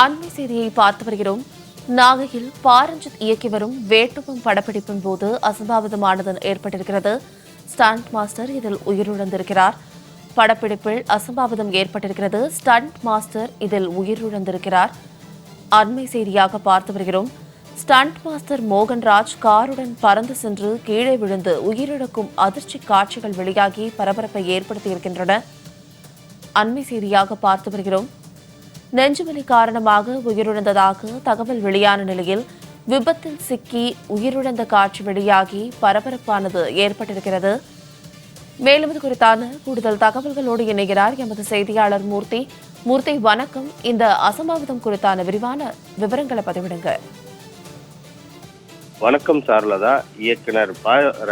அண்மை செய்தியை பார்த்து வருகிறோம். நாகையில் பாரஞ்சித் இயக்கி வரும் வேட்டுவம் படப்பிடிப்பின் போது அசம்பாவிதமானது ஏற்பட்டிருக்கிறது. ஸ்டண்ட் மாஸ்டர் இதில் உயிரிழந்திருக்கிறார். படப்பிடிப்பில் அசம்பாவிதம் ஏற்பட்டிருக்கிறது. ஸ்டண்ட் மாஸ்டர் இதில் உயிரிழந்திருக்கிறார். அண்மை செய்தியாக பார்த்து வருகிறோம். ஸ்டண்ட் மாஸ்டர் மோகன்ராஜ் காருடன் பறந்து சென்று கீழே விழுந்து உயிரிழக்கும் அதிர்ச்சி காட்சிகள் வெளியாகி பரபரப்பை ஏற்படுத்தியிருக்கின்றன. அண்மை செய்தியாக பார்த்து வருகிறோம். நெஞ்சுவலி காரணமாக உயிரிழந்ததாக தகவல் வெளியான நிலையில் விபத்தில் சிக்கி உயிரிழந்த காட்சி வெளியாகி பரபரப்பானது ஏற்பட்டிருக்கிறது. மேலும் இது குறித்தான கூடுதல் தகவல்களோடு இணைகிறார் எமது செய்தியாளர் மூர்த்தி. மூர்த்தி, வணக்கம். இந்த அசம்பாவிதம் குறித்தான விரிவான விவரங்களை பதிவிடுங்க. வணக்கம் சார்லதா. இயக்குனர்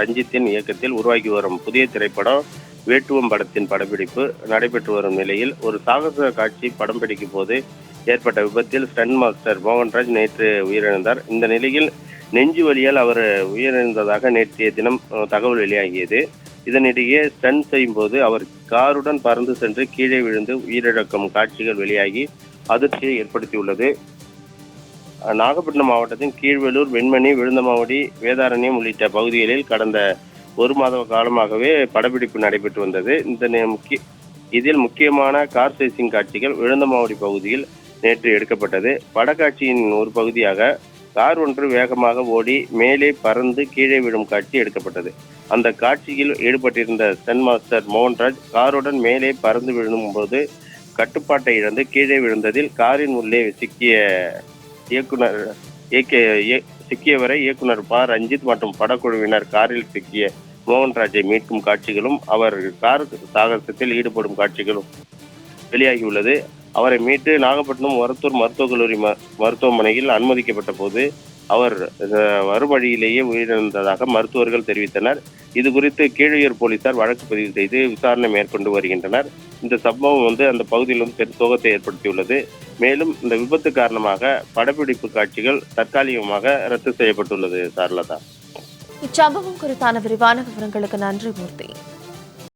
ரஞ்சித்தின் இயக்கத்தில் உருவாகி வரும் புதிய திரைப்படம் வேட்டுவம் படத்தின் படப்பிடிப்பு நடைபெற்று வரும் நிலையில் ஒரு சாகச காட்சி படம் பிடிக்கும் போது ஏற்பட்ட விபத்தில் ஸ்டண்ட் மாஸ்டர் மோகன்ராஜ் நேற்று உயிரிழந்தார். இந்த நிலையில் நெஞ்சு வலியால் அவர் உயிரிழந்ததாக நேற்றைய தினம் தகவல் வெளியாகியது. இதனிடையே ஸ்டண்ட் செய்யும் போது அவர் காருடன் பறந்து சென்று கீழே விழுந்து உயிரிழக்கும் காட்சிகள் வெளியாகி அதிர்ச்சியை ஏற்படுத்தியுள்ளது. நாகப்பட்டினம் மாவட்டத்தின் கீழ்வேலூர், வெண்மணி, விழுந்தமாவடி, வேதாரண்யம் உள்ளிட்ட பகுதிகளில் கடந்த ஒரு மாத காலமாகவே படப்பிடிப்பு நடைபெற்று வந்தது. இதில் முக்கியமான கார் சேசிங் காட்சிகள் விழுந்தமாவடி பகுதியில் நேற்று எடுக்கப்பட்டது. படக்காட்சியின் ஒரு பகுதியாக கார் ஒன்று வேகமாக ஓடி மேலே பறந்து கீழே விழும் காட்சி எடுக்கப்பட்டது. அந்த காட்சியில் ஈடுபட்டிருந்த ஸ்டண்ட் மாஸ்டர் மோகன்ராஜ் காருடன் மேலே பறந்து விழும்போது கட்டுப்பாட்டை இழந்து கீழே விழுந்ததில் காரின் உள்ளே சிக்கியவரை இயக்குனர் ரஞ்சித் மற்றும் படக்குழுவினர் காரில் சிக்கிய மோகன்ராஜை மீட்கும் காட்சிகளும் அவர் கார் சாகசத்தில் ஈடுபடும் காட்சிகளும் வெளியாகியுள்ளது. அவரை மீட்டு நாகப்பட்டினம் ஒரத்தூர் மருத்துவக் கல்லூரி மருத்துவமனையில் அனுமதிக்கப்பட்ட போது அவர் வறுவழியிலேயே உயிரிழந்ததாக மருத்துவர்கள் தெரிவித்தனர். இது குறித்து கீழையூர் போலீசார் வழக்கு பதிவு செய்து விசாரணை மேற்கொண்டு வருகின்றனர். இந்த சம்பவம் அந்த பகுதியில் பெரும் சோகத்தை ஏற்படுத்தியுள்ளது. மேலும் இந்த விபத்து காரணமாக படப்பிடிப்பு காட்சிகள் தற்காலிகமாக ரத்து செய்யப்பட்டுள்ளது. சார்லதா, இச்சம்பவம் குறித்தான விரிவான விவரங்களுக்கு நன்றி மூர்த்தி.